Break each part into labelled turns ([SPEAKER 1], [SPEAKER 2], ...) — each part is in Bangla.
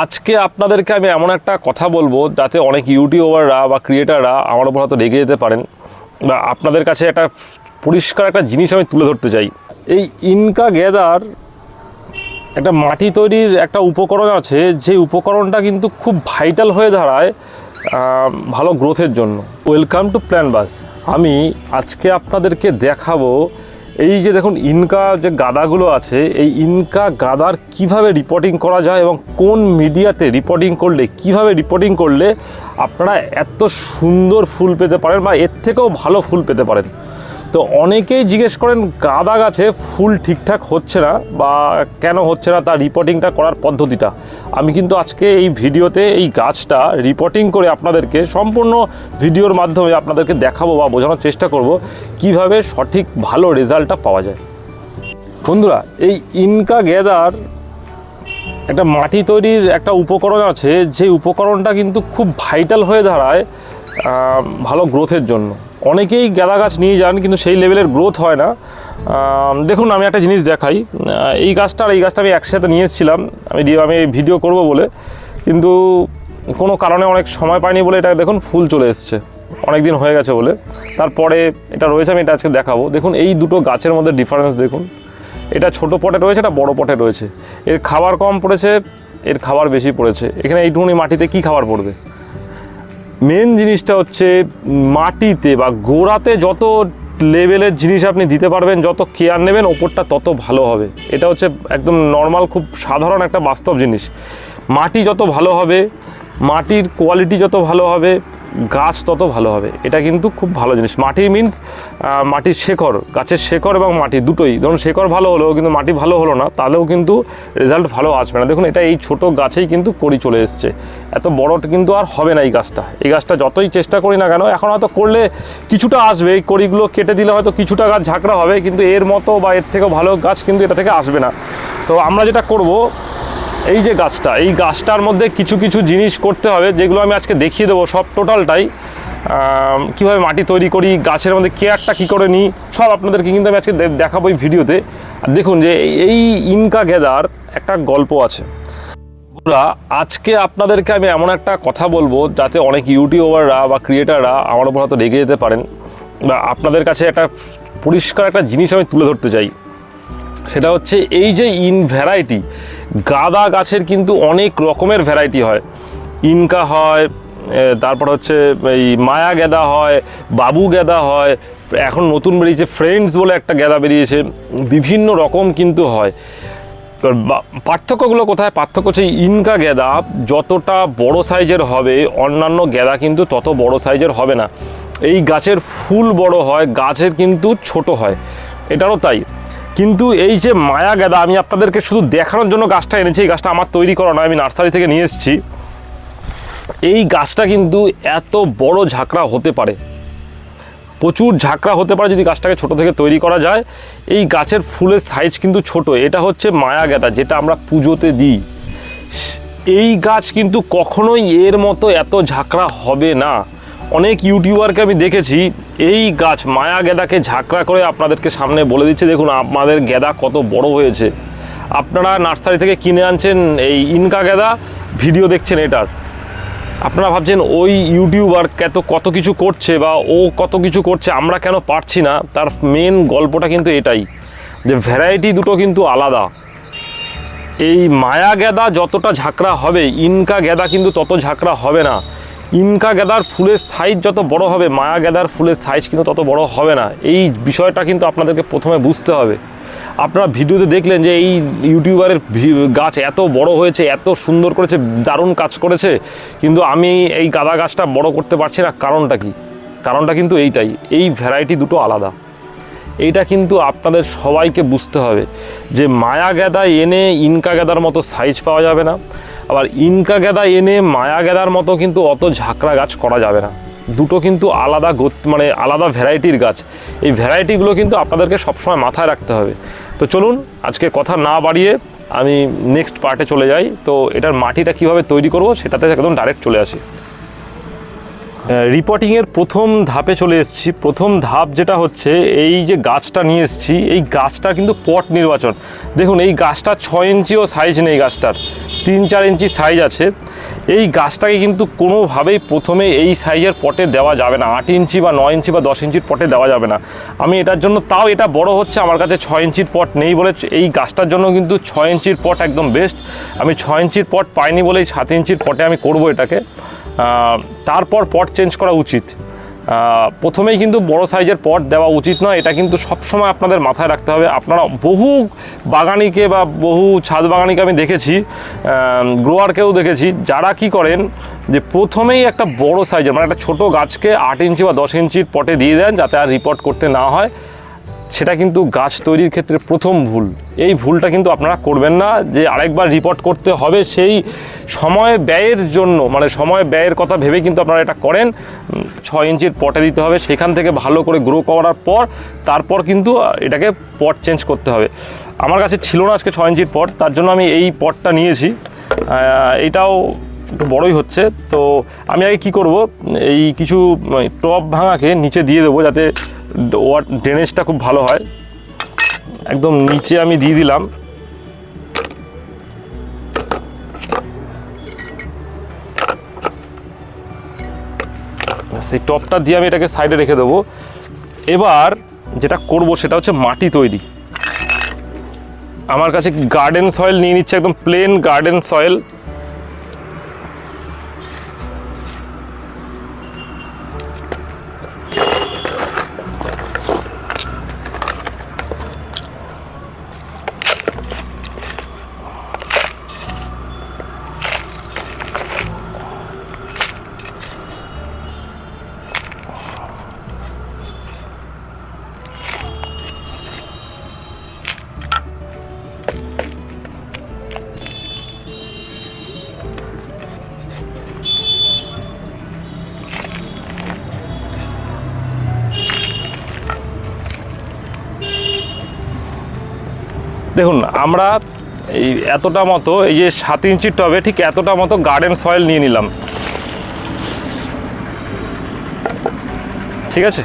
[SPEAKER 1] আজকে আপনাদেরকে আমি এমন একটা কথা বলবো যাতে অনেক ইউটিউবাররা বা ক্রিয়েটাররা আমার উপর হয়তো রেগে যেতে পারেন, বা আপনাদের কাছে একটা পরিষ্কার একটা জিনিস আমি তুলে ধরতে চাই। এই ইনকা গ্যাদার একটা মাটি তৈরির একটা উপকরণ আছে, যে উপকরণটা কিন্তু খুব ভাইটাল হয়ে দাঁড়ায় ভালো গ্রোথের জন্য। Welcome to Planbus. আমি আজকে আপনাদেরকে দেখাবো এই যে দেখুন ইনকা যে গাদাগুলো আছে, এই ইনকা গাদার কিভাবে রিপোর্টিং করা যায় এবং কোন মিডিয়াতে রিপোর্টিং করলে, কিভাবে রিপোর্টিং করলে আপনারা এত সুন্দর ফুল পেতে পারেন বা এর থেকেও ভালো ফুল পেতে পারেন। তো অনেকেই জিজ্ঞেস করেন গাঁদা গাছে ফুল ঠিকঠাক হচ্ছে না বা কেন হচ্ছে না, তার রিপোর্টিংটা করার পদ্ধতিটা আমি কিন্তু আজকে এই ভিডিওতে এই গাছটা রিপোর্টিং করে আপনাদেরকে সম্পূর্ণ ভিডিওর মাধ্যমে আপনাদেরকে দেখাবো বা বোঝানোর চেষ্টা করব কিভাবে সঠিক ভালো রেজাল্টটা পাওয়া যায়। বন্ধুরা, এই ইনকা গ্যাদার একটা মাটি তৈরির একটা উপকরণ আছে, যে উপকরণটা কিন্তু খুব ভাইটাল হয়ে দাঁড়ায় ভালো গ্রোথের জন্য। অনেকেই গাঁদা গাছ নিয়ে যান কিন্তু সেই লেভেলের গ্রোথ হয় না। দেখুন, আমি একটা জিনিস দেখাই। এই গাছটা আর এই গাছটা আমি একসাথে নিয়ে এসেছিলাম আমি ভিডিও করব বলে, কিন্তু কোনো কারণে অনেক সময় পাইনি বলে এটা দেখুন ফুল চলে এসছে, অনেক দিন হয়ে গেছে বলে। তারপরে এটা রয়েছে, আমি এটা আজকে দেখাবো। দেখুন এই দুটো গাছের মধ্যে ডিফারেন্স দেখুন। এটা ছোট পটে রয়েছে, এটা বড় পটে রয়েছে। এর খাবার কম পড়েছে, এর খাবার বেশি পড়েছে। এখানে এইটুকুনি মাটিতে কি খাবার পড়বে? মেন জিনিসটা হচ্ছে মাটিতে বা গোড়াতে যত লেভেলের জিনিস আপনি দিতে পারবেন, যত কেয়ার নেবেন, ওপরটা তত ভালো হবে। এটা হচ্ছে একদম নর্মাল, খুব সাধারণ একটা বাস্তব জিনিস। মাটি যত ভালো হবে, মাটির কোয়ালিটি যত ভালো হবে, গাছ তত ভালো হবে। এটা কিন্তু খুব ভালো জিনিস। মাটি মিনস মাটির শেকড়, গাছের শেকড় এবং মাটি দুটোই। ধরুন শেকড় ভালো হলেও কিন্তু মাটি ভালো হলো না, তাহলেও কিন্তু রেজাল্ট ভালো আসবে না। দেখুন, এটা এই ছোট গাছেই কিন্তু কড়ি চলে এসছে। এত বড়টা কিন্তু আর হবে না এই গাছটা যতই চেষ্টা করি না কেন। এখন হয়তো করলে কিছুটা আসবে, এই কড়িগুলো কেটে দিলে হয়তো কিছুটা গাছ ঝাঁকড়া হবে, কিন্তু এর মতো বা এর থেকেও ভালো গাছ কিন্তু এটা থেকে আসবে না। তো আমরা যেটা করব, এই যে গাছটা, এই গাছটার মধ্যে কিছু কিছু জিনিস করতে হবে, যেগুলো আমি আজকে দেখিয়ে দেবো সব টোটালটাই। কীভাবে মাটি তৈরি করি, গাছের মধ্যে কেয়ারটা কী করে নিই, সব আপনাদেরকে কিন্তু আমি আজকে দেখাবো এই ভিডিওতে। আর দেখুন যে এই ইনকা গ্যাদার একটা গল্প আছে। আজকে আপনাদেরকে আমি এমন একটা কথা বলবো যাতে অনেক ইউটিউবাররা বা ক্রিয়েটাররা আমার উপর হয়তো রেগে যেতে পারেন, বা আপনাদের কাছে একটা পরিষ্কার একটা জিনিস আমি তুলে ধরতে চাই। সেটা হচ্ছে এই যে ভ্যারাইটি গাঁদা গাছের কিন্তু অনেক রকমের ভ্যারাইটি হয়। ইনকা হয়, তারপর হচ্ছে এই মায়া গ্যাদা হয়, বাবু গ্যাদা হয়, এখন নতুন বেরিয়েছে ফ্রেন্ডস বলে একটা গ্যাদা বেরিয়েছে, বিভিন্ন রকম কিন্তু হয়। পার্থক্যগুলো কোথায়? পার্থক্য হচ্ছে ইনকা গ্যাদা যতটা বড় সাইজের হবে, অন্যান্য গ্যাদা কিন্তু তত বড় সাইজের হবে না। এই গাছের ফুল বড় হয়, গাছের কিন্তু ছোট হয়, এটারও তাই। কিন্তু এই যে মায়া গ্যাদা, আমি আপনাদেরকে শুধু দেখানোর জন্য গাছটা এনেছি। এই গাছটা আমার তৈরি করা নয়, আমি নার্সারি থেকে নিয়ে এসেছি। এই গাছটা কিন্তু এত বড় ঝাঁকড়া হতে পারে, প্রচুর ঝাঁকড়া হতে পারে যদি গাছটাকে ছোট থেকে তৈরি করা যায়। এই গাছের ফুলের সাইজ কিন্তু ছোট। এটা হচ্ছে মায়া গ্যাদা, যেটা আমরা পুজোতে দিই। এই গাছ কিন্তু কখনোই এর মতো এত ঝাঁকড়া হবে না। অনেক ইউটিউবারকে আমি দেখেছি এই গাছ মায়া গ্যাদাকে ঝাঁকড়া করে আপনাদেরকে সামনে বলে দিচ্ছে, দেখুন আপনাদের গ্যাদা কত বড় হয়েছে। আপনারা নার্সারি থেকে কিনে আনছেন এই ইনকা গ্যাদা, ভিডিও দেখছেন এটার, আপনারা ভাবছেন ওই ইউটিউবার কত কিছু করছে বা ও কত কিছু করছে, আমরা কেন পারছি না। তার মেন গল্পটা কিন্তু এটাই, যে ভ্যারাইটি দুটো কিন্তু আলাদা। এই মায়া গ্যাদা যতটা ঝাঁকড়া হবে, ইনকা গ্যাদা কিন্তু তত ঝাঁকড়া হবে না। ইনকা গ্যাদার ফুলের সাইজ যত বড় হবে, মায়া গ্যাদার ফুলের সাইজ কিন্তু তত বড় হবে না। এই বিষয়টা কিন্তু আপনাদেরকে প্রথমে বুঝতে হবে। আপনারা ভিডিওতে দেখলেন যে এই ইউটিউবারের গাছ এত বড় হয়েছে, এত সুন্দর করেছে, দারুণ কাজ করেছে, কিন্তু আমি এই গাঁদা গাছটা বড় করতে পারছি না। কারণটা কি? কারণটা কিন্তু এইটাই, এই ভ্যারাইটি দুটো আলাদা। এইটা কিন্তু আপনাদের সবাইকে বুঝতে হবে যে মায়া গ্যাদা এনে ইনকা গ্যাদার মতো সাইজ পাওয়া যাবে না, আবার ইনকা গ্যাদা এনে মায়া গ্যাদার মতো কিন্তু অত ঝাঁকড়া গাছ করা যাবে না। দুটো কিন্তু আলাদা মানে আলাদা ভ্যারাইটির গাছ। এই ভ্যারাইটিগুলো কিন্তু আপনাদেরকে সবসময় মাথায় রাখতে হবে। তো চলুন আজকে কথা না বাড়িয়ে আমি নেক্সট পার্টে চলে যাই। তো এটার মাটিটা কীভাবে তৈরি করব সেটাতে একদম ডাইরেক্ট চলে আসি। রিপোর্টিংয়ের প্রথম ধাপে চলে এসেছি। প্রথম ধাপ যেটা হচ্ছে, এই যে গাছটা নিয়ে এসেছি, এই গাছটা কিন্তু পট নির্বাচন। দেখুন এই গাছটা 6 ইঞ্চিও সাইজ নেই, গাছটার 3-4 ইঞ্চি সাইজ আছে। এই গাছটাকে কিন্তু কোনোভাবেই প্রথমে এই সাইজের পটে দেওয়া যাবে না, 8 ইঞ্চি বা 9 ইঞ্চি বা 10 ইঞ্চির পটে দেওয়া যাবে না। আমি এটার জন্য, তাও এটা বড় হচ্ছে, আমার কাছে 6 ইঞ্চির পট নেই বলে এই গাছটার জন্য কিন্তু 6 ইঞ্চির পট একদম বেস্ট। আমি 6 ইঞ্চির পট পাইনি বলেই 7 ইঞ্চির পটে আমি করব এটাকে। তারপর পট চেঞ্জ করা উচিত। প্রথমেই কিন্তু বড় সাইজের পট দেওয়া উচিত নয়, এটা কিন্তু সবসময় আপনাদের মাথায় রাখতে হবে। আপনারা বহু বাগানিকে বা বহু ছাদ বাগানিকে আমি দেখেছি, গ্রোয়ারকেও দেখেছি, যারা কি করেন যে প্রথমেই একটা বড় সাইজের, মানে একটা ছোটো গাছকে 8 ইঞ্চি বা 10 ইঞ্চির পটে দিয়ে দেন যাতে আর রিপোর্ট করতে না হয়। সেটা কিন্তু গাছ তৈরির ক্ষেত্রে প্রথম ভুল। এই ভুলটা কিন্তু আপনারা করবেন না, যে আরেকবার রিপোর্ট করতে হবে সেই সময় ব্যয়ের জন্য, মানে সময় ব্যয়ের কথা ভেবে কিন্তু আপনারা এটা করেন। 6 ইঞ্চির পটে দিতে হবে, সেখান থেকে ভালো করে গ্রো করার পর তারপর কিন্তু এটাকে পট চেঞ্জ করতে হবে। আমার কাছে ছিল না আজকে 6 ইঞ্চির পট, তার জন্য আমি এই পটটা নিয়েছি। এইটাও একটু বড়ই হচ্ছে। তো আমি আগে কি করব, এই কিছু টব ভাঙাকে নিচে দিয়ে দেবো যাতে ড্রেনেজটা খুব ভালো হয়। একদম নিচে আমি দিয়ে দিলাম। সেই টপটা দিয়ে আমি এটাকে সাইডে রেখে দেবো। এবার যেটা করব সেটা হচ্ছে মাটি তৈরি। আমার কাছে গার্ডেন সয়েল নিয়ে নিচ্ছে, একদম প্লেন গার্ডেন সয়েল। দেখুন আমরা এই এতটা মতো, এই যে 7 ইঞ্চির টবে ঠিক এতটা মতো গার্ডেন সয়েল নিয়ে নিলাম, ঠিক আছে।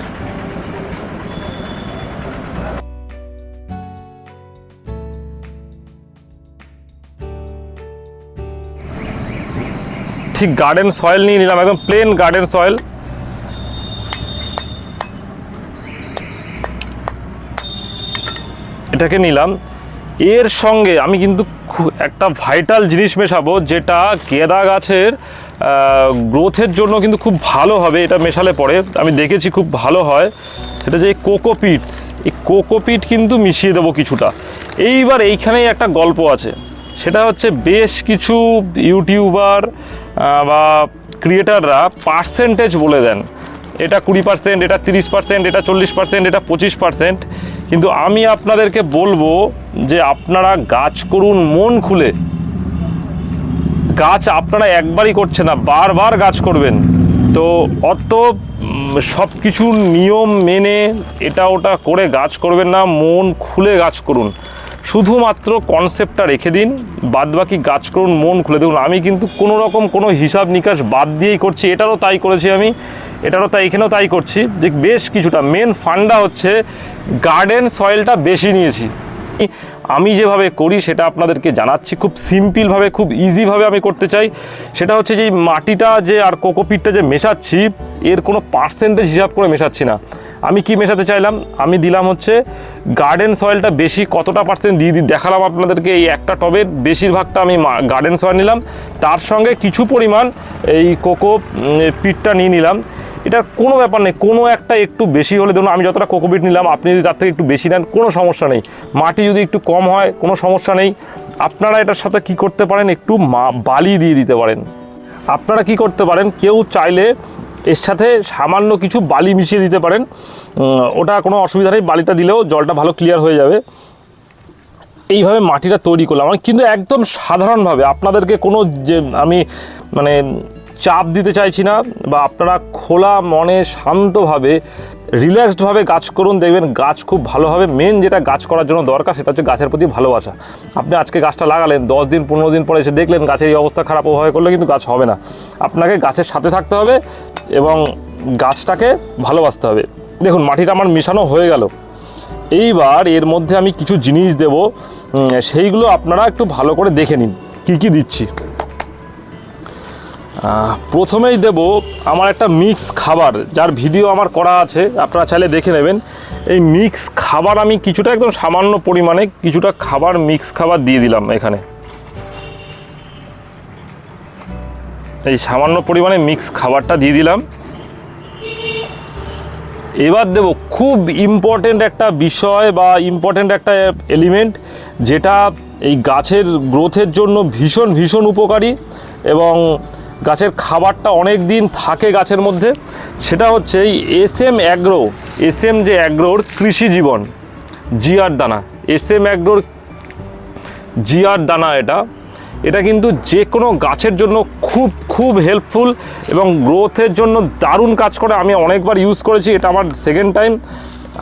[SPEAKER 1] ঠিক গার্ডেন সয়েল নিয়ে নিলাম, একদম প্লেন গার্ডেন সয়েল। এটাকে নিলাম। এর সঙ্গে আমি কিন্তু একটা ভাইটাল জিনিস মেশাবো, যেটা গেঁদা গাছের গ্রোথের জন্য কিন্তু খুব ভালো হবে। এটা মেশালে পরে আমি দেখেছি খুব ভালো হয়। সেটা যে কোকোপিটস, এই কোকোপিট কিন্তু মিশিয়ে দেবো কিছুটা। এইবার এইখানেই একটা গল্প আছে, সেটা হচ্ছে বেশ কিছু ইউটিউবার বা ক্রিয়েটাররা পার্সেন্টেজ বলে দেন, এটা 20%, এটা 30%, এটা 40%, এটা 25%। কিন্তু আমি আপনাদেরকে বলবো যে আপনারা গাছ করুন মন খুলে। গাছ আপনারা একবারই করছে না, বারবার গাছ করবেন। তো অত সব কিছু নিয়ম মেনে এটা ওটা করে গাছ করবেন না, মন খুলে গাছ করুন। শুধুমাত্র কনসেপ্টটা রেখে দিন, বাদবাকি গাছ করুন মন খুলে। দেখুন আমি কিন্তু কোনো রকম কোনো হিসাব নিকাশ বাদ দিয়েই করছি। এটারও তাই করেছি আমি, এটারও তাই, এখানেও তাই করছি। যে বেশ কিছুটা মেন ফান্ডা হচ্ছে গার্ডেন সয়েলটা বেশি নিয়েছি। আমি যেভাবে করি সেটা আপনাদেরকে জানাচ্ছি, খুব সিম্পলভাবে, খুব ইজিভাবে আমি করতে চাই। সেটা হচ্ছে যে মাটিটা যে আর কোকোপিটটা যে মেশাচ্ছি, এর কোনো পার্সেন্টেজ হিসাব করে মেশাচ্ছি না। আমি কি মেশাতে চাইলাম, আমি দিলাম হচ্ছে গার্ডেন সয়েলটা বেশি, কতটা পার্সেন্ট দিয়ে দেখালাম আপনাদেরকে। এই একটা টবের বেশিরভাগটা আমি গার্ডেন সয়েল নিলাম, তার সঙ্গে কিছু পরিমাণ এই কোকোপিটটা নিয়ে নিলাম। এটার কোনো ব্যাপার নেই, কোনো একটা একটু বেশি হলে, ধরুন আমি যতটা কোকোপিট নিলাম, আপনি যদি তার থেকে একটু বেশি নেন কোনো সমস্যা নেই। মাটি যদি একটু কম হয় কোনো সমস্যা নেই। আপনারা এটার সাথে কি করতে পারেন, একটু বালি দিয়ে দিতে পারেন। আপনারা কি করতে পারেন, কেউ চাইলে এর সাথে সামান্য কিছু বালি মিশিয়ে দিতে পারেন, ওটা কোনো অসুবিধা নেই। বালিটা দিলেও জলটা ভালো ক্লিয়ার হয়ে যাবে। এইভাবে মাটিটা তৈরি করলাম আমি, কিন্তু একদম সাধারণভাবে। আপনাদেরকে কোনো যে আমি মানে চাপ দিতে চাইছি না, বা আপনারা খোলা মনে শান্তভাবে রিল্যাক্সডভাবে গাছ করুন, দেখবেন গাছ খুব ভালো হবে। মেন যেটা গাছ করার জন্য দরকার সেটা হচ্ছে গাছের প্রতি ভালোবাসা। আপনি আজকে গাছটা লাগালেন, 10 দিন 15 দিন পরে এসে দেখলেন গাছের এই অবস্থা খারাপ, ওভাবে করলে কিন্তু গাছ হবে না। আপনাকে গাছের সাথে থাকতে হবে, এবং গাছটাকে ভালোবাসতে হবে। দেখুন মাটিটা আমার মেশানো হয়ে গেল। এইবার এর মধ্যে আমি কিছু জিনিস দেব, সেইগুলো আপনারা একটু ভালো করে দেখে নিন কি কি দিচ্ছি। প্রথমেই দেব আমার একটা মিক্স খাবার, যার ভিডিও আমার করা আছে, আপনারা চাইলে দেখে নেবেন। এই মিক্স খাবার আমি কিছুটা একদম সামান্য পরিমাণে কিছুটা খাবার মিক্স খাবার দিয়ে দিলাম এখানে। এই সামান্য পরিমাণে মিক্স খাবারটা দিয়ে দিলাম। এবার দেব খুব ইম্পর্টেন্ট একটা বিষয় বা ইম্পর্টেন্ট একটা এলিমেন্ট, যেটা এই গাছের গ্রোথের জন্য ভীষণ ভীষণ উপকারী এবং গাছের খাবারটা অনেক দিন থাকে গাছের মধ্যে। সেটা হচ্ছে এই SM অ্যাগ্রো, যে অ্যাগ্রোর কৃষি জীবন জিআর দানা, SM অ্যাগ্রোর জিআর দানা। এটা কিন্তু যে কোনো গাছের জন্য খুব খুব হেল্পফুল এবং গ্রোথের জন্য দারুণ কাজ করে। আমি অনেকবার ইউজ করেছি, এটা আমার সেকেন্ড টাইম।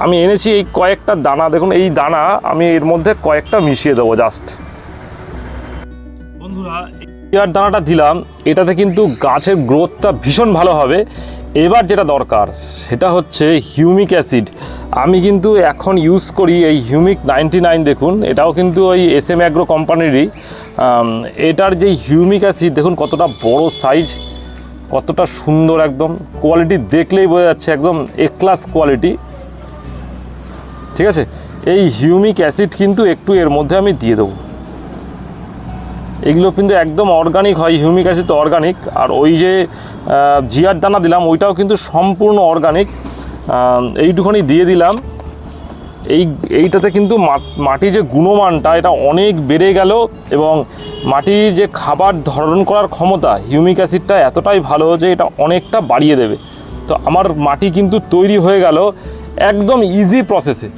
[SPEAKER 1] আমি এনেছি এই কয়েকটা দানা, দেখুন এই দানা আমি এর মধ্যে কয়েকটা মিশিয়ে দেবো জাস্ট। বন্ধুরা জিআর দানাটা দিলাম, এটাতে কিন্তু গাছের গ্রোথটা ভীষণ ভালো হবে। এবার যেটা দরকার সেটা হচ্ছে হিউমিক অ্যাসিড। আমি কিন্তু এখন ইউজ করি এই হিউমিক 99, দেখুন এটাও কিন্তু ওই SM অ্যাগ্রো কোম্পানিরই। এটার যে হিউমিক অ্যাসিড দেখুন কতটা বড় সাইজ, কতটা সুন্দর, একদম কোয়ালিটি দেখলেই বোঝা যাচ্ছে একদম এ ক্লাস কোয়ালিটি। ঠিক আছে, এই হিউমিক অ্যাসিড কিন্তু একটু এর মধ্যে আমি দিয়ে দেবো। এগুলো কিন্তু একদম অর্গানিক হয়, হিউমিক অ্যাসিড তো অর্গানিক। আর ওই যে জিআর দানা দিলাম ওইটাও কিন্তু সম্পূর্ণ অর্গানিক। এইটুখানি দিয়ে দিলাম। এইটাতে কিন্তু মাটির যে গুণমানটা এটা অনেক বেড়ে গেল এবং মাটির যে খাবার ধারণ করার ক্ষমতা হিউমিক অ্যাসিডটা এতটাই ভালো যে এটা অনেকটা বাড়িয়ে দেবে। তো আমার মাটি কিন্তু তৈরি হয়ে গেল একদম ইজি প্রসেসে।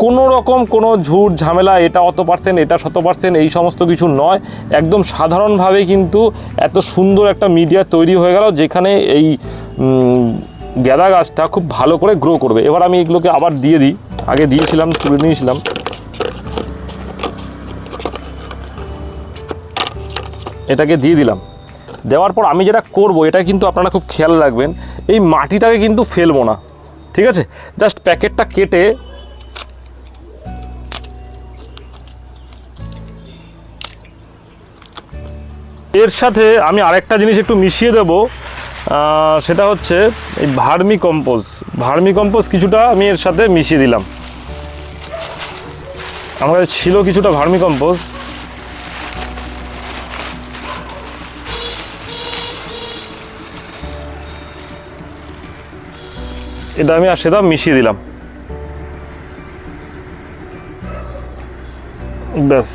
[SPEAKER 1] কোনো রকম কোনো ঝুট ঝামেলা, এটা অত পার্সেন্ট এটা 100% এই সমস্ত কিছু নয়। একদম সাধারণভাবে কিন্তু এত সুন্দর একটা মিডিয়া তৈরি হয়ে গেল, যেখানে এই গাঁদা গাছটা খুব ভালো করে গ্রো করবে। এবার আমি এগুলোকে আবার দিয়ে দিই, আগে দিয়েছিলাম তুলে নিয়েছিলাম। এটাকে দিয়ে দিলাম। দেওয়ার পর আমি যেটা করব এটা কিন্তু আপনারা খুব খেয়াল রাখবেন, এই মাটিটাকে কিন্তু ফেলবো না, ঠিক আছে? জাস্ট প্যাকেটটা কেটে এর সাথে আমি আরেকটা জিনিস একটু মিশিয়ে দেব, সেটা হচ্ছে এই ভার্মি কম্পোস্ট কিছুটা আমি এর সাথে মিশিয়ে দিলাম। আমার কাছে ছিল কিছুটা ভার্মি কম্পোস্ট। এটা আমি আর সেটা মিশিয়ে দিলাম, ব্যাস।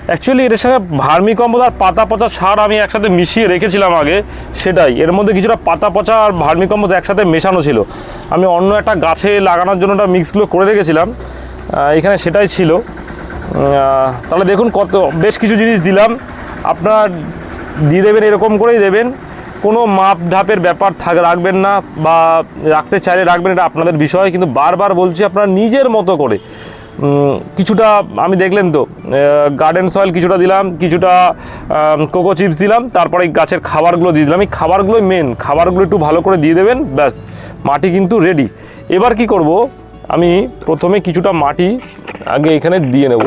[SPEAKER 1] অ্যাকচুয়ালি এর সাথে ভার্মি কম্পোস্ট আর পাতা পচা সার আমি একসাথে মিশিয়ে রেখেছিলাম আগে, সেটাই। এর মধ্যে কিছুটা পাতা পচা আর ভার্মি কম্পোস্ট একসাথে মেশানো ছিল। আমি অন্য একটা গাছে লাগানোর জন্য ওটা মিক্সগুলো করে রেখেছিলাম, এখানে সেটাই ছিল। তাহলে দেখুন বেশ কিছু জিনিস দিলাম। আপনারা দিয়ে দেবেন, এরকম করেই দেবেন, কোনো মাপ ঢাপের ব্যাপার রাখবেন না, বা রাখতে চাইলে রাখবেন, এটা আপনাদের বিষয়। কিন্তু বারবার বলছি আপনারা নিজের মতো করে কিছুটা, আমি দেখলেন তো গার্ডেন সয়েল কিছুটা দিলাম, কিছুটা কোকো চিপস দিলাম, তারপরে এই গাছের খাবারগুলো দিয়ে দিলাম। এই খাবারগুলোই মেন, খাবারগুলো একটু ভালো করে দিয়ে দেবেন, ব্যাস মাটি কিন্তু রেডি। এবার কি করব, আমি প্রথমে কিছুটা মাটি আগে এখানে দিয়ে নেব,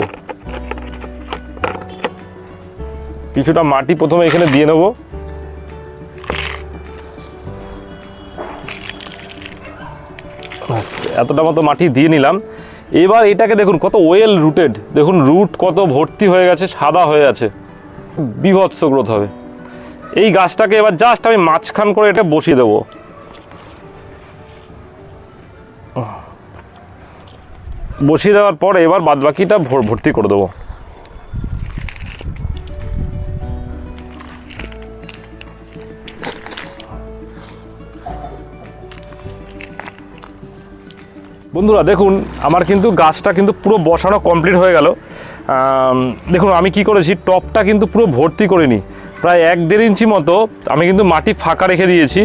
[SPEAKER 1] কিছুটা মাটি প্রথমে এখানে দিয়ে নেব। ব্যাস এতটা মতো মাটি দিয়ে নিলাম। এবার এটাকে দেখুন কত ওয়েল রুটেড, দেখুন রুট কত ভর্তি হয়ে গেছে, সাদা হয়ে আছে, বীভৎস গ্রোথ হবে। এই গাছটাকে এবার জাস্ট আমি মাঝখান করে এটা বসিয়ে দেব। বসিয়ে দেওয়ার পরে এবার বাদবাকিটা ভর্তি করে দেবো। বন্ধুরা দেখুন আমার কিন্তু গাছটা কিন্তু পুরো বসানো কমপ্লিট হয়ে গেল। দেখুন আমি কি করেছি, টপটা কিন্তু পুরো ভর্তি করিনি, প্রায় 1-1.5 ইঞ্চি মতো আমি কিন্তু মাটি ফাঁকা রেখে দিয়েছি।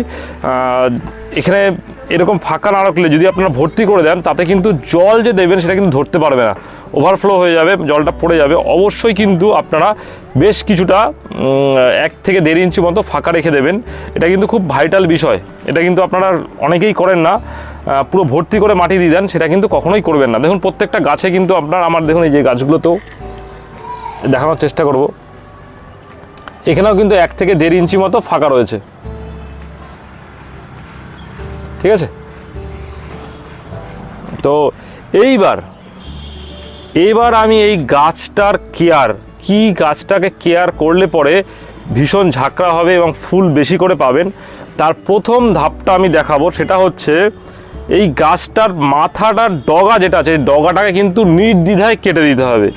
[SPEAKER 1] এখানে এরকম ফাঁকা না রাখলে যদি আপনারা ভর্তি করে দেন, তাতে কিন্তু জল যে দেবেন সেটা কিন্তু ধরতে পারবে না, ওভারফ্লো হয়ে যাবে, জলটা পড়ে যাবে, অবশ্যই কিন্তু আপনারা বেশ কিছুটা 1 থেকে 1.5 ইঞ্চি মতো ফাঁকা রেখে দেবেন। এটা কিন্তু খুব ভাইটাল বিষয়। এটা কিন্তু আপনারা অনেকেই করেন না, পুরো ভর্তি করে মাটি দিয়ে দেন, সেটা কিন্তু কখনোই করবেন না। দেখুন প্রত্যেকটা গাছে কিন্তু আমার দেখুন এই যে গাছগুলোতেও দেখানোর চেষ্টা করব, এখানেও কিন্তু 1 থেকে 1.5 ইঞ্চি মতো ফাঁকা রয়েছে, ঠিক আছে। তো এইবার আমি এই গাছটার গাছটাকে কেয়ার করলে পরে ভীষণ ঝাঁকড়া হবে এবং ফুল বেশি করে পাবেন, তার প্রথম ধাপটা আমি দেখাবো। সেটা হচ্ছে এই গাছটার মাথাটার ডগা যেটা আছে, ডগাটাকে কিন্তু নির্দ্বিধায় কেটে দিতে হবে।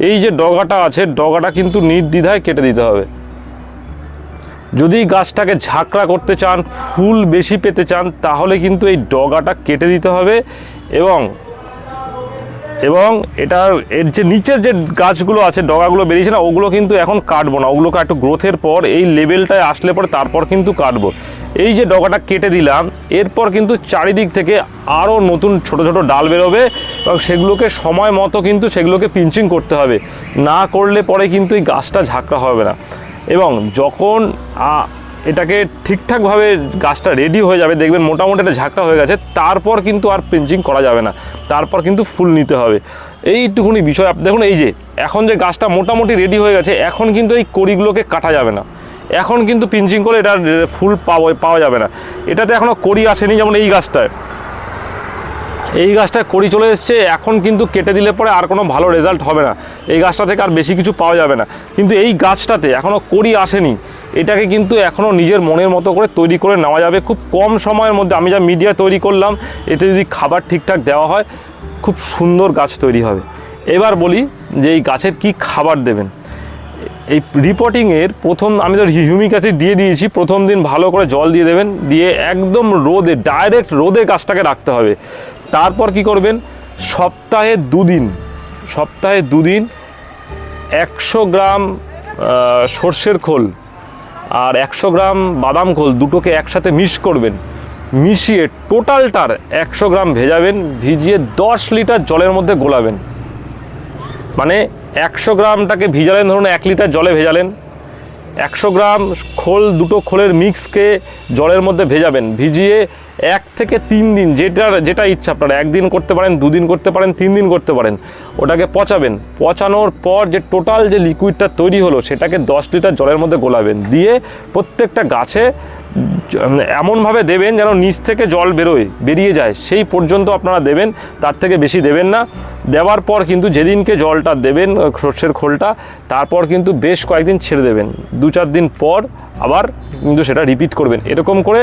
[SPEAKER 1] এই যে ডগাটা আছে, ডগাটা কিন্তু নির্দ্বিধায় কেটে দিতে হবে। যদি গাছটাকে ঝাঁকড়া করতে চান, ফুল বেশি পেতে চান, তাহলে কিন্তু এই ডগাটা কেটে দিতে হবে। এবং এর যে নিচের যে গাছগুলো আছে, ডগাগুলো বেরিয়েছে না, ওগুলো কিন্তু এখন কাটবো না, ওগুলোকে একটু গ্রোথের পর এই লেভেলটায় আসলে পরে তারপর কিন্তু কাটবো। এই যে ডগাটা কেটে দিলাম, এরপর কিন্তু চারিদিক থেকে আরও নতুন ছোট ছোট ডাল বেরোবে এবং সেগুলোকে সময় মতো কিন্তু সেগুলোকে পিঞ্চিং করতে হবে, না করলে পরে কিন্তু এই গাছটা ঝাঁকড়া হবে না। এবং যখন এটাকে ঠিকঠাকভাবে গাছটা রেডি হয়ে যাবে, দেখবেন মোটামুটি এটা ঝাঁকড়া হয়ে গেছে, তারপর কিন্তু আর পিঞ্চিং করা যাবে না, তারপর কিন্তু ফুল নিতে হবে। এইটুকুনি বিষয়। দেখুন এই যে এখন যে গাছটা মোটামুটি রেডি হয়ে গেছে, এখন কিন্তু এই কড়িগুলোকে কাটা যাবে না, এখন কিন্তু পিঞ্চিং করে এটা ফুল পাওয়া যাবে না। এটাতে এখনও কড়ি আসেনি, যেমন এই গাছটায় কড়ি চলে এসছে, এখন কিন্তু কেটে দিলে পরে আর কোনো ভালো রেজাল্ট হবে না, এই গাছটা থেকে আর বেশি কিছু পাওয়া যাবে না। কিন্তু এই গাছটাতে এখনও কড়ি আসেনি, এটাকে কিন্তু এখনও নিজের মনের মতো করে তৈরি করে নেওয়া যাবে খুব কম সময়ের মধ্যে। আমি যা মিডিয়া তৈরি করলাম, এতে যদি খাবার ঠিকঠাক দেওয়া হয়, খুব সুন্দর গাছ তৈরি হবে। এবার বলি যে এই গাছের কি খাবার দেবেন। এই রিপোর্টিংয়ের প্রথম আমি তো হিউমিক অ্যাসিড দিয়ে দিয়েছি, প্রথম দিন ভালো করে জল দিয়ে দেবেন, দিয়ে একদম রোদে, ডাইরেক্ট রোদে গাছটাকে রাখতে হবে। তারপর কি করবেন, সপ্তাহে 2 দিন 100 গ্রাম সর্ষের খোল আর 100 গ্রাম বাদাম খোল দুটোকে একসাথে করবেন, মিশিয়ে টোটালটার 100 গ্রাম ভেজাবেন, ভিজিয়ে 10 লিটার জলের মধ্যে গোলাবেন। মানে 100 গ্রামটাকে ভিজালেন, ধরুন 1 লিটার জলে ভেজালেন, 100 গ্রাম খোল, দুটো খোলের মিক্সকে জলের মধ্যে ভেজাবেন, ভিজিয়ে 1 থেকে 3 দিন, যেটা ইচ্ছা আপনারা, 1 দিন করতে পারেন, 2 দিন করতে পারেন, 3 দিন করতে পারেন, ওটাকে পচাবেন। পচানোর পর যে টোটাল যে লিকুইডটা তৈরি হলো, সেটাকে 10 লিটার জলের মধ্যে গোলাবেন, দিয়ে প্রত্যেকটা গাছে এমনভাবে দেবেন যেন নিচ থেকে জল বেরিয়ে যায়, সেই পর্যন্ত আপনারা দেবেন, তার থেকে বেশি দেবেন না। দেওয়ার পর কিন্তু যেদিনকে জলটা দেবেন সর্ষের খোলটা, তারপর কিন্তু বেশ কয়েকদিন ছেড়ে দেবেন, 2-4 দিন পর আবার কিন্তু সেটা রিপিট করবেন। এরকম করে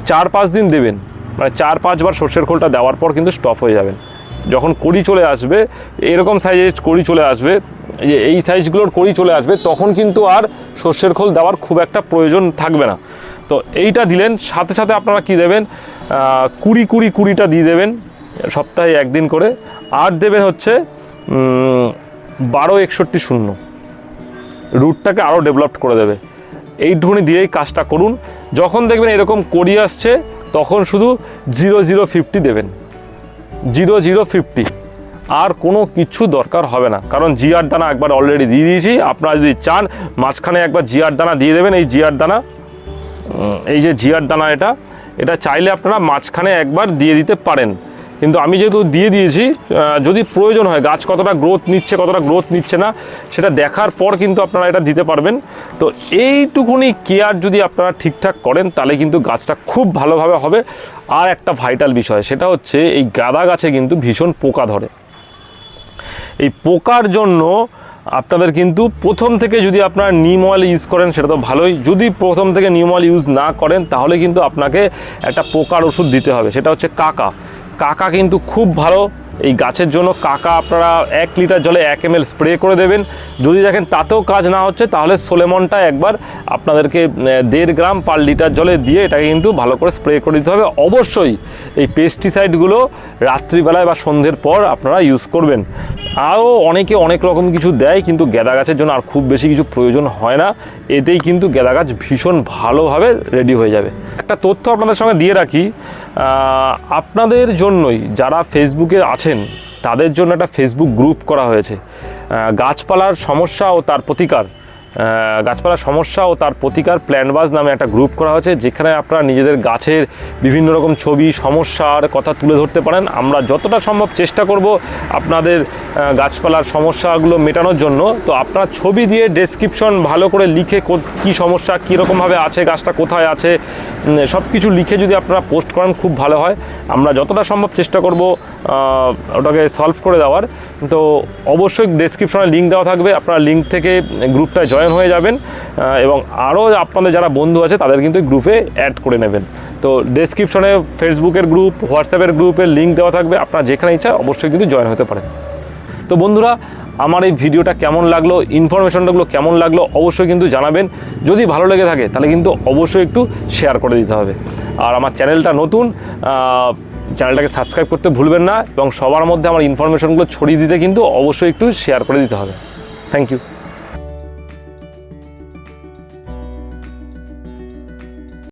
[SPEAKER 1] 4-5 দিন দেবেন, মানে 4-5 বার সর্ষের খোলটা দেওয়ার পর কিন্তু স্টপ হয়ে যাবেন। যখন কড়ি চলে আসবে, এরকম সাইজের কড়ি চলে আসবে, এই সাইজগুলোর কড়ি চলে আসবে, তখন কিন্তু আর সর্ষের খোল দেওয়ার খুব একটা প্রয়োজন থাকবে না। তো এইটা দিলেন, সাথে সাথে আপনারা কি দেবেন, 20-20-20টা দিয়ে দেবেন সপ্তাহে 1 দিন করে। আর দেবেন হচ্ছে 12-61-0, রুটটাকে আরও ডেভেলপ করে দেবে। এইটুকুনি দিয়েই কাজটা করুন। যখন দেখবেন এরকম কড়ি আসছে, তখন শুধু 0-0-50 দেবেন, 0-0-50, আর কোনো কিছু দরকার হবে না। কারণ জিআর দানা একবার অলরেডি দিয়ে দিয়েছি, আপনারা যদি চান মাঝখানে একবার জিআর দানা দিয়ে দেবেন। এই জিআর দানা, এই যে জিআর দানা, এটা চাইলে আপনারা মাঝখানে একবার দিয়ে দিতে পারেন, কিন্তু আমি যেহেতু দিয়ে দিয়েছি, যদি প্রয়োজন হয় গাছ কতটা গ্রোথ নিচ্ছে না সেটা দেখার পর কিন্তু আপনারা এটা দিতে পারবেন। তো এইটুকুনি কেয়ার যদি আপনারা ঠিকঠাক করেন, তাহলে কিন্তু গাছটা খুব ভালোভাবে হবে। আর একটা ভাইটাল বিষয়, সেটা হচ্ছে এই গাঁদা গাছে কিন্তু ভীষণ পোকা ধরে। এই পোকার জন্য আপনাদের কিন্তু প্রথম থেকে যদি আপনারা নিম অয়েল ইউজ করেন সেটা তো ভালোই, যদি প্রথম থেকে নিম অয়েল ইউজ না করেন, তাহলে কিন্তু আপনাকে একটা পোকার ওষুধ দিতে হবে, সেটা হচ্ছে কাকা কিন্তু খুব ভালো এই গাছের জন্য। কাকা আপনারা 1 লিটার জলে 1 ml স্প্রে করে দেবেন। যদি দেখেন তাতেও কাজ না হচ্ছে, তাহলে সোলেমনটা একবার আপনাদেরকে 1.5 গ্রাম পার লিটার জলে দিয়ে এটাকে কিন্তু ভালো করে স্প্রে করে দিতে হবে। অবশ্যই এই পেস্টিসাইডগুলো রাত্রিবেলায় বা সন্ধ্যের পর আপনারা ইউজ করবেন। আরও অনেকে অনেক রকম কিছু দেয়, কিন্তু গাঁদা গাছের জন্য আর খুব বেশি কিছু প্রয়োজন হয় না, এতেই কিন্তু গাঁদা গাছ ভীষণ ভালোভাবে রেডি হয়ে যাবে। একটা তথ্য আপনাদের সঙ্গে দিয়ে রাখি, আপনাদের জন্যই যারা ফেসবুকে আছেন, তাদের জন্য একটা ফেসবুক গ্রুপ করা হয়েছে। গাছপালার সমস্যা ও তার প্রতিকার প্ল্যান্টবাজ নামে একটা গ্রুপ করা হয়েছে, যেখানে আপনারা নিজেদের গাছের বিভিন্ন রকম ছবি, সমস্যার কথা তুলে ধরতে পারেন। আমরা যতটা সম্ভব চেষ্টা করব আপনাদের গাছপালার সমস্যাগুলো মেটানোর জন্য। তো আপনারা ছবি দিয়ে ডেসক্রিপশন ভালো করে লিখে কী সমস্যা, কীরকমভাবে আছে, গাছটা কোথায় আছে, সব কিছু লিখে যদি আপনারা পোস্ট করেন খুব ভালো হয়। আমরা যতটা সম্ভব চেষ্টা করব ওটাকে সলভ করে দেওয়ার। তো অবশ্যই ডেসক্রিপশনে লিঙ্ক দেওয়া থাকবে, আপনারা লিঙ্ক থেকে গ্রুপটায় জয়েন হয়ে যাবেন এবং আরও আপনাদের যারা বন্ধু আছে তাদের কিন্তু গ্রুপে অ্যাড করে নেবেন। তো ডেসক্রিপশনে ফেসবুকের গ্রুপ, হোয়াটসঅ্যাপের গ্রুপের লিঙ্ক দেওয়া থাকবে, আপনারা যেখানে ইচ্ছা অবশ্যই কিন্তু জয়েন হতে পারেন। তো বন্ধুরা, আমার এই ভিডিওটা কেমন লাগলো, ইনফরমেশনগুলো কেমন লাগলো অবশ্যই কিন্তু জানাবেন। যদি ভালো লেগে থাকে তাহলে কিন্তু অবশ্যই একটু শেয়ার করে দিতে হবে। আর আমার চ্যানেলটা নতুন, চ্যানেলটাকে সাবস্ক্রাইব করতে ভুলবেন না এবং সবার মধ্যে আমার ইনফরমেশনগুলো ছড়িয়ে দিতে কিন্তু অবশ্যই একটু শেয়ার করে দিতে হবে। Thank you.